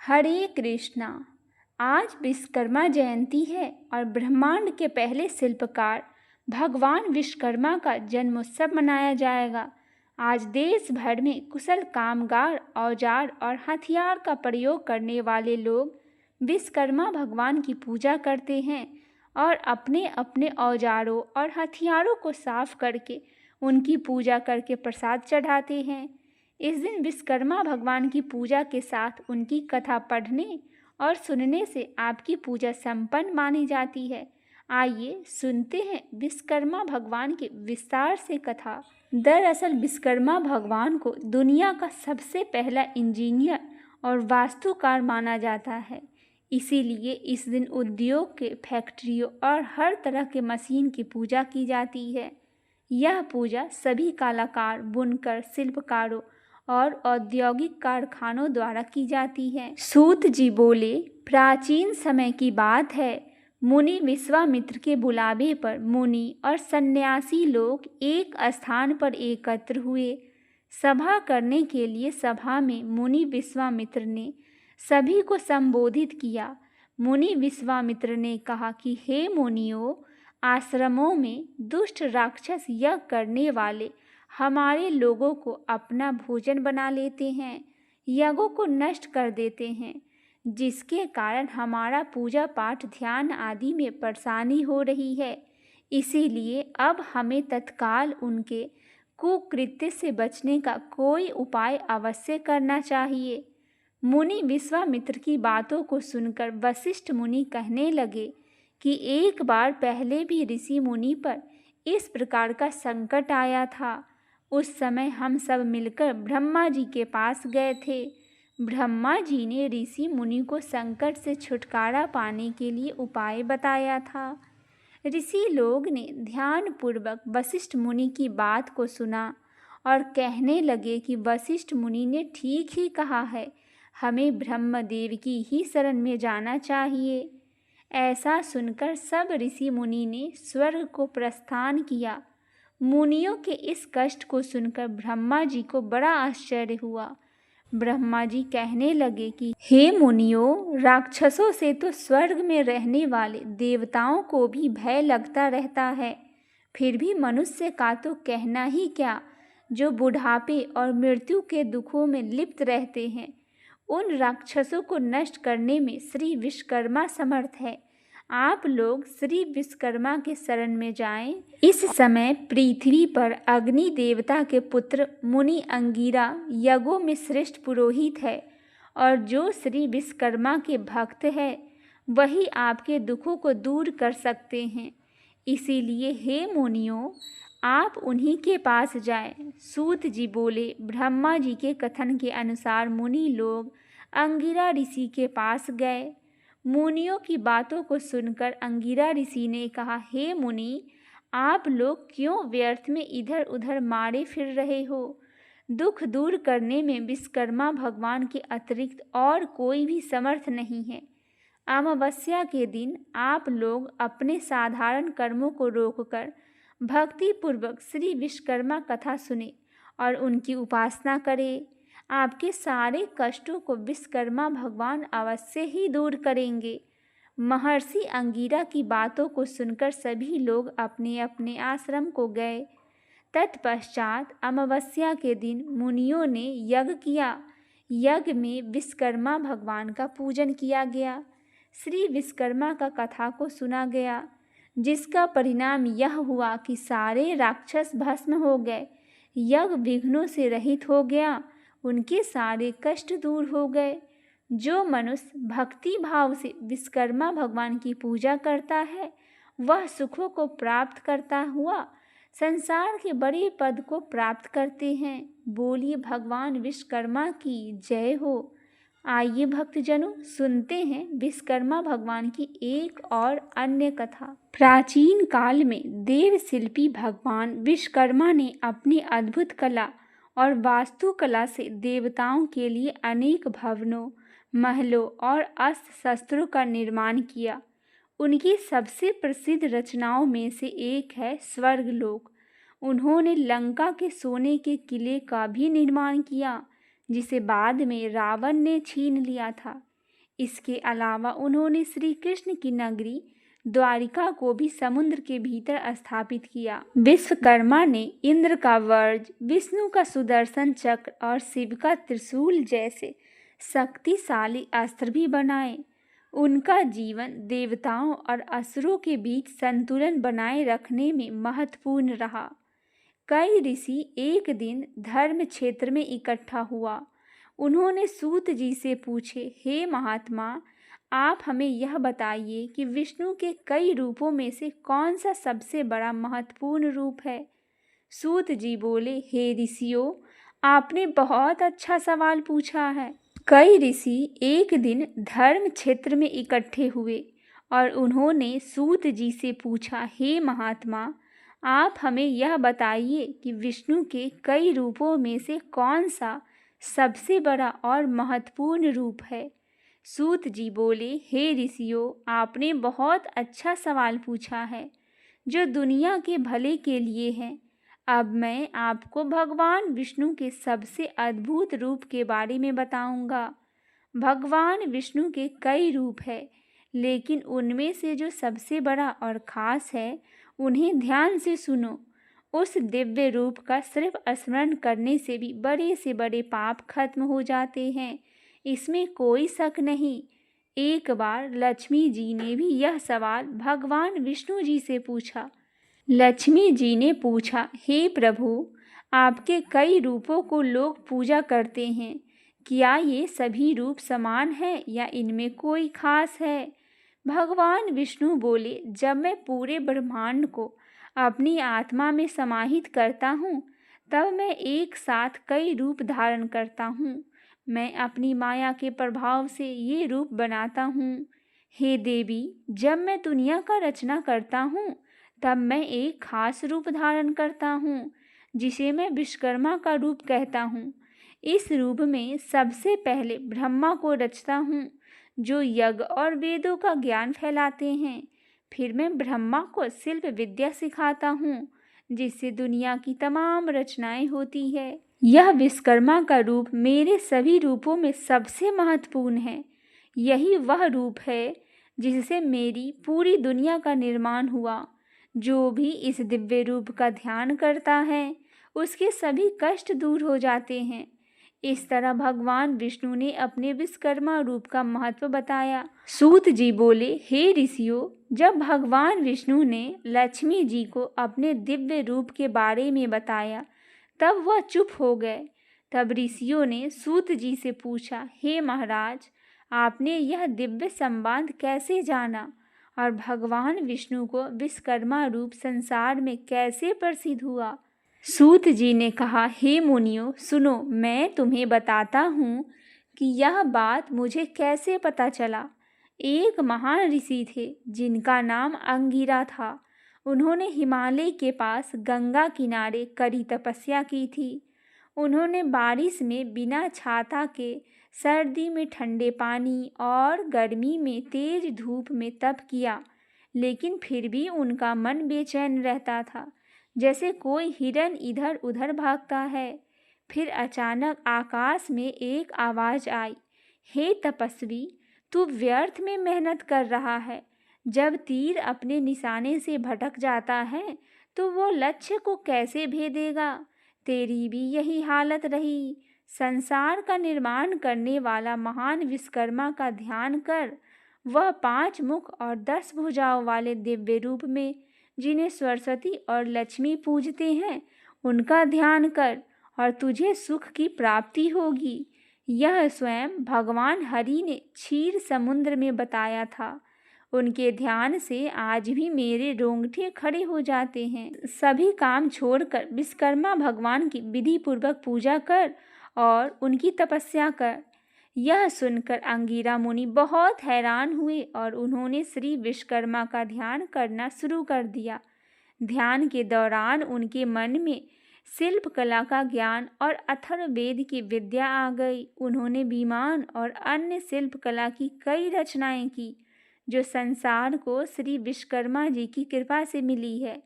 हरे कृष्णा। आज विश्वकर्मा जयंती है और ब्रह्मांड के पहले शिल्पकार भगवान विश्वकर्मा का जन्मोत्सव मनाया जाएगा। आज देश भर में कुशल कामगार, औजार और हथियार का प्रयोग करने वाले लोग विश्वकर्मा भगवान की पूजा करते हैं और अपने अपने औजारों और हथियारों को साफ करके उनकी पूजा करके प्रसाद चढ़ाते हैं। इस दिन विश्वकर्मा भगवान की पूजा के साथ उनकी कथा पढ़ने और सुनने से आपकी पूजा संपन्न मानी जाती है। आइए सुनते हैं विश्वकर्मा भगवान की विस्तार से कथा। दरअसल विश्वकर्मा भगवान को दुनिया का सबसे पहला इंजीनियर और वास्तुकार माना जाता है। इसीलिए इस दिन उद्योग के, फैक्ट्रियों और हर तरह के मशीन की पूजा की जाती है। यह पूजा सभी कलाकार, बुनकर, शिल्पकारों और औद्योगिक कारखानों द्वारा की जाती है। सूत जी बोले, प्राचीन समय की बात है, मुनि विश्वामित्र के बुलावे पर मुनि और सन्यासी लोग एक स्थान पर एकत्र हुए। सभा करने के लिए सभा में मुनि विश्वामित्र ने सभी को संबोधित किया। मुनि विश्वामित्र ने कहा कि हे मुनियों, आश्रमों में दुष्ट राक्षस यज्ञ करने वाले हमारे लोगों को अपना भोजन बना लेते हैं, यज्ञों को नष्ट कर देते हैं, जिसके कारण हमारा पूजा पाठ, ध्यान आदि में परेशानी हो रही है। इसीलिए अब हमें तत्काल उनके कुकृत्य से बचने का कोई उपाय अवश्य करना चाहिए। मुनि विश्वामित्र की बातों को सुनकर वशिष्ठ मुनि कहने लगे कि एक बार पहले भी ऋषि मुनि पर इस प्रकार का संकट आया था। उस समय हम सब मिलकर ब्रह्मा जी के पास गए थे। ब्रह्मा जी ने ऋषि मुनि को संकट से छुटकारा पाने के लिए उपाय बताया था। ऋषि लोग ने ध्यानपूर्वक वशिष्ठ मुनि की बात को सुना और कहने लगे कि वशिष्ठ मुनि ने ठीक ही कहा है, हमें ब्रह्मदेव की ही शरण में जाना चाहिए। ऐसा सुनकर सब ऋषि मुनि ने स्वर्ग को प्रस्थान किया। मुनियों के इस कष्ट को सुनकर ब्रह्मा जी को बड़ा आश्चर्य हुआ। ब्रह्मा जी कहने लगे कि हे मुनियों, राक्षसों से तो स्वर्ग में रहने वाले देवताओं को भी भय लगता रहता है, फिर भी मनुष्य का तो कहना ही क्या, जो बुढ़ापे और मृत्यु के दुखों में लिप्त रहते हैं। उन राक्षसों को नष्ट करने में श्री विश्वकर्मा समर्थ है। आप लोग श्री विश्वकर्मा के शरण में जाएं। इस समय पृथ्वी पर अग्नि देवता के पुत्र मुनि अंगिरा यज्ञों में श्रेष्ठ पुरोहित है और जो श्री विश्वकर्मा के भक्त है वही आपके दुखों को दूर कर सकते हैं। इसीलिए हे मुनियों, आप उन्हीं के पास जाएं। सूत जी बोले, ब्रह्मा जी के कथन के अनुसार मुनि लोग अंगिरा ऋषि के पास गए। मुनियों की बातों को सुनकर अंगिरा ऋषि ने कहा, हे मुनि, आप लोग क्यों व्यर्थ में इधर उधर मारे फिर रहे हो? दुख दूर करने में विश्वकर्मा भगवान के अतिरिक्त और कोई भी समर्थ नहीं है। अमावस्या के दिन आप लोग अपने साधारण कर्मों को रोककर भक्तिपूर्वक श्री विश्वकर्मा कथा सुने और उनकी उपासना करें। आपके सारे कष्टों को विश्वकर्मा भगवान अवश्य ही दूर करेंगे। महर्षि अंगिरा की बातों को सुनकर सभी लोग अपने अपने आश्रम को गए। तत्पश्चात अमावस्या के दिन मुनियों ने यज्ञ किया। यज्ञ में विश्वकर्मा भगवान का पूजन किया गया। श्री विश्वकर्मा का कथा को सुना गया, जिसका परिणाम यह हुआ कि सारे राक्षस भस्म हो गए। यज्ञ विघ्नों से रहित हो गया, उनके सारे कष्ट दूर हो गए। जो मनुष्य भक्ति भाव से विश्वकर्मा भगवान की पूजा करता है वह सुखों को प्राप्त करता हुआ संसार के बड़े पद को प्राप्त करते हैं। बोलिए भगवान विश्वकर्मा की जय हो। आइए भक्तजनों, सुनते हैं विश्वकर्मा भगवान की एक और अन्य कथा। प्राचीन काल में देव शिल्पी भगवान विश्वकर्मा ने अपनी अद्भुत कला और वास्तुकला से देवताओं के लिए अनेक भवनों, महलों और अस्त्र शस्त्रों का निर्माण किया। उनकी सबसे प्रसिद्ध रचनाओं में से एक है स्वर्गलोक। उन्होंने लंका के सोने के किले का भी निर्माण किया, जिसे बाद में रावण ने छीन लिया था। इसके अलावा उन्होंने श्री कृष्ण की नगरी द्वारिका को भी समुद्र के भीतर स्थापित किया। विश्वकर्मा ने इंद्र का वज्र, विष्णु का सुदर्शन चक्र और शिव का त्रिशूल जैसे शक्तिशाली अस्त्र भी बनाए। उनका जीवन देवताओं और असुरों के बीच संतुलन बनाए रखने में महत्वपूर्ण रहा। कई ऋषि एक दिन धर्म क्षेत्र में इकट्ठा हुआ। उन्होंने सूत जी से पूछे, हे महात्मा, आप हमें यह बताइए कि विष्णु के कई रूपों में से कौन सा सबसे बड़ा महत्वपूर्ण रूप है। सूत जी बोले, हे ऋषियों, आपने बहुत अच्छा सवाल पूछा है। कई ऋषि एक दिन धर्म क्षेत्र में इकट्ठे हुए और उन्होंने सूत जी से पूछा, हे महात्मा, आप हमें यह बताइए कि विष्णु के कई रूपों में से कौन सा सबसे बड़ा और महत्वपूर्ण रूप है। सूत जी बोले, हे ऋषियों, आपने बहुत अच्छा सवाल पूछा है जो दुनिया के भले के लिए है। अब मैं आपको भगवान विष्णु के सबसे अद्भुत रूप के बारे में बताऊंगा। भगवान विष्णु के कई रूप हैं, लेकिन उनमें से जो सबसे बड़ा और ख़ास है, उन्हें ध्यान से सुनो। उस दिव्य रूप का सिर्फ स्मरण करने से भी बड़े से बड़े पाप खत्म हो जाते हैं, इसमें कोई शक नहीं। एक बार लक्ष्मी जी ने भी यह सवाल भगवान विष्णु जी से पूछा। लक्ष्मी जी ने पूछा, हे प्रभु, आपके कई रूपों को लोग पूजा करते हैं। क्या ये सभी रूप समान हैं या इनमें कोई खास है? भगवान विष्णु बोले, जब मैं पूरे ब्रह्मांड को अपनी आत्मा में समाहित करता हूँ, तब मैं एक साथ कई रूप धारण करता हूँ। मैं अपनी माया के प्रभाव से ये रूप बनाता हूँ। हे देवी, जब मैं दुनिया का रचना करता हूँ, तब मैं एक खास रूप धारण करता हूँ, जिसे मैं विश्वकर्मा का रूप कहता हूँ। इस रूप में सबसे पहले ब्रह्मा को रचता हूँ, जो यज्ञ और वेदों का ज्ञान फैलाते हैं। फिर मैं ब्रह्मा को शिल्प विद्या सिखाता हूँ, जिससे दुनिया की तमाम रचनाएं होती है। यह विश्वकर्मा का रूप मेरे सभी रूपों में सबसे महत्वपूर्ण है। यही वह रूप है जिससे मेरी पूरी दुनिया का निर्माण हुआ। जो भी इस दिव्य रूप का ध्यान करता है, उसके सभी कष्ट दूर हो जाते हैं। इस तरह भगवान विष्णु ने अपने विश्वकर्मा रूप का महत्व बताया। सूत जी बोले, हे ऋषियों, जब भगवान विष्णु ने लक्ष्मी जी को अपने दिव्य रूप के बारे में बताया, तब वह चुप हो गए। तब ऋषियों ने सूत जी से पूछा, हे महाराज, आपने यह दिव्य संवाद कैसे जाना और भगवान विष्णु को विश्वकर्मा रूप संसार में कैसे प्रसिद्ध हुआ? सूत जी ने कहा, हे मुनियों, सुनो, मैं तुम्हें बताता हूँ कि यह बात मुझे कैसे पता चला। एक महान ऋषि थे जिनका नाम अंगिरा था। उन्होंने हिमालय के पास गंगा किनारे कड़ी तपस्या की थी। उन्होंने बारिश में बिना छाता के, सर्दी में ठंडे पानी और गर्मी में तेज धूप में तप किया, लेकिन फिर भी उनका मन बेचैन रहता था, जैसे कोई हिरन इधर उधर भागता है। फिर अचानक आकाश में एक आवाज़ आई, हे तपस्वी, तू व्यर्थ में मेहनत कर रहा है। जब तीर अपने निशाने से भटक जाता है, तो वो लक्ष्य को कैसे भेदेगा? तेरी भी यही हालत रही। संसार का निर्माण करने वाला महान विश्वकर्मा का ध्यान कर। वह 5 मुख और 10 भुजाओं वाले दिव्य रूप में, जिन्हें सरस्वती और लक्ष्मी पूजते हैं, उनका ध्यान कर और तुझे सुख की प्राप्ति होगी। यह स्वयं भगवान हरि ने क्षीर समुद्र में बताया था। उनके ध्यान से आज भी मेरे रोंगटे खड़े हो जाते हैं। सभी काम छोड़कर विश्वकर्मा भगवान की विधि पूर्वक पूजा कर और उनकी तपस्या कर। यह सुनकर अंगिरा मुनि बहुत हैरान हुए और उन्होंने श्री विश्वकर्मा का ध्यान करना शुरू कर दिया। ध्यान के दौरान उनके मन में शिल्प कला का ज्ञान और अथर्ववेद की विद्या आ गई। उन्होंने विमान और अन्य शिल्प कला की कई रचनाएं की, जो संसार को श्री विश्वकर्मा जी की कृपा से मिली है।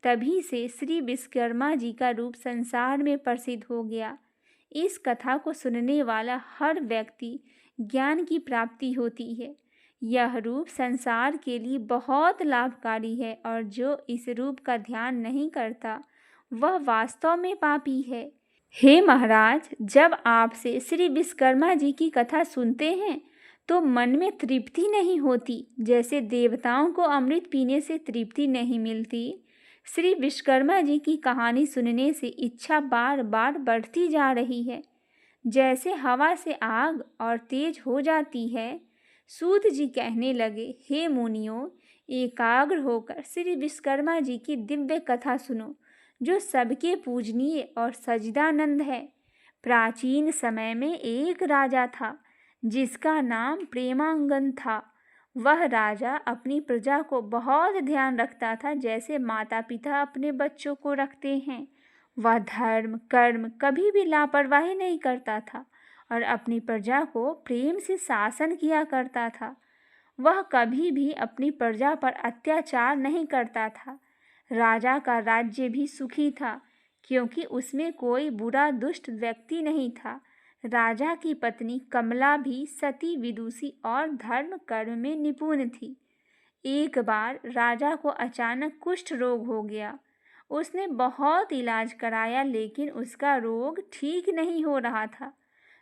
तभी से श्री विश्वकर्मा जी का रूप संसार में प्रसिद्ध हो गया। इस कथा को सुनने वाला हर व्यक्ति ज्ञान की प्राप्ति होती है। यह रूप संसार के लिए बहुत लाभकारी है और जो इस रूप का ध्यान नहीं करता वह वास्तव में पापी है। हे महाराज, जब आपसे श्री विश्वकर्मा जी की कथा सुनते हैं तो मन में तृप्ति नहीं होती, जैसे देवताओं को अमृत पीने से तृप्ति नहीं मिलती। श्री विश्वकर्मा जी की कहानी सुनने से इच्छा बार बार बढ़ती जा रही है, जैसे हवा से आग और तेज हो जाती है। सूत जी कहने लगे, हे मुनियों, एकाग्र होकर श्री विश्वकर्मा जी की दिव्य कथा सुनो, जो सबके पूजनीय और सजदानंद है। प्राचीन समय में एक राजा था जिसका नाम प्रेमांगन था। वह राजा अपनी प्रजा को बहुत ध्यान रखता था, जैसे माता पिता अपने बच्चों को रखते हैं। वह धर्म कर्म कभी भी लापरवाही नहीं करता था और अपनी प्रजा को प्रेम से शासन किया करता था। वह कभी भी अपनी प्रजा पर अत्याचार नहीं करता था। राजा का राज्य भी सुखी था, क्योंकि उसमें कोई बुरा दुष्ट व्यक्ति नहीं था। राजा की पत्नी कमला भी सती, विदुषी और धर्म कर्म में निपुण थी। एक बार राजा को अचानक कुष्ठ रोग हो गया। उसने बहुत इलाज कराया, लेकिन उसका रोग ठीक नहीं हो रहा था।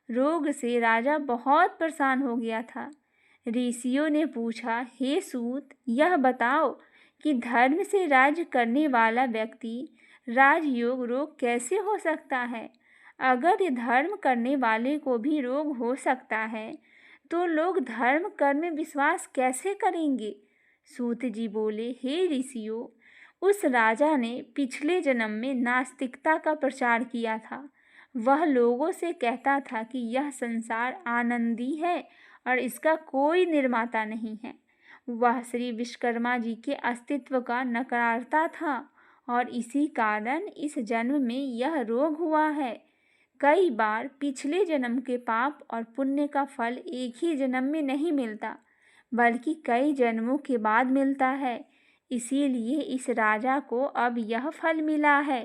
रोग से राजा बहुत परेशान हो गया था। ऋषियों ने पूछा, हे सूत, यह बताओ कि धर्म से राज्य करने वाला व्यक्ति राजयोग रोग कैसे हो सकता है? अगर धर्म करने वाले को भी रोग हो सकता है तो लोग धर्म कर्म में विश्वास कैसे करेंगे? सूत जी बोले, हे ऋषियों, उस राजा ने पिछले जन्म में नास्तिकता का प्रचार किया था। वह लोगों से कहता था कि यह संसार आनंदी है और इसका कोई निर्माता नहीं है। वह श्री विश्वकर्मा जी के अस्तित्व का नकारता था और इसी कारण इस जन्म में यह रोग हुआ है। कई बार पिछले जन्म के पाप और पुण्य का फल एक ही जन्म में नहीं मिलता, बल्कि कई जन्मों के बाद मिलता है। इसीलिए इस राजा को अब यह फल मिला है।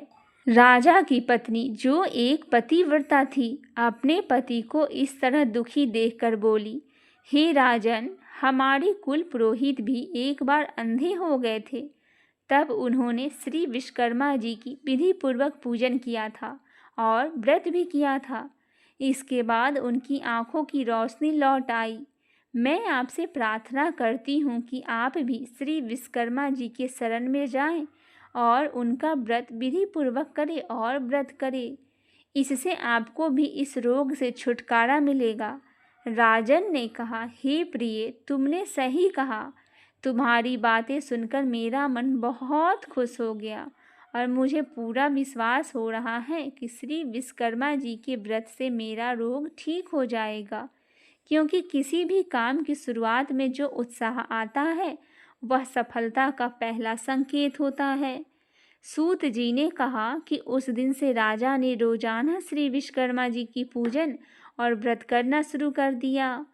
राजा की पत्नी, जो एक पतिव्रता थी, अपने पति को इस तरह दुखी देखकर बोली, हे राजन, हमारे कुल पुरोहित भी एक बार अंधे हो गए थे। तब उन्होंने श्री विश्वकर्मा जी की विधि पूर्वक पूजन किया था और व्रत भी किया था। इसके बाद उनकी आंखों की रोशनी लौट आई। मैं आपसे प्रार्थना करती हूँ कि आप भी श्री विश्वकर्मा जी के शरण में जाएं और उनका व्रत विधि पूर्वक करें और व्रत करें। इससे आपको भी इस रोग से छुटकारा मिलेगा। राजन ने कहा, हे प्रिय, तुमने सही कहा। तुम्हारी बातें सुनकर मेरा मन बहुत खुश हो गया और मुझे पूरा विश्वास हो रहा है कि श्री विश्वकर्मा जी के व्रत से मेरा रोग ठीक हो जाएगा, क्योंकि किसी भी काम की शुरुआत में जो उत्साह आता है वह सफलता का पहला संकेत होता है। सूत जी ने कहा कि उस दिन से राजा ने रोजाना श्री विश्वकर्मा जी की पूजन और व्रत करना शुरू कर दिया।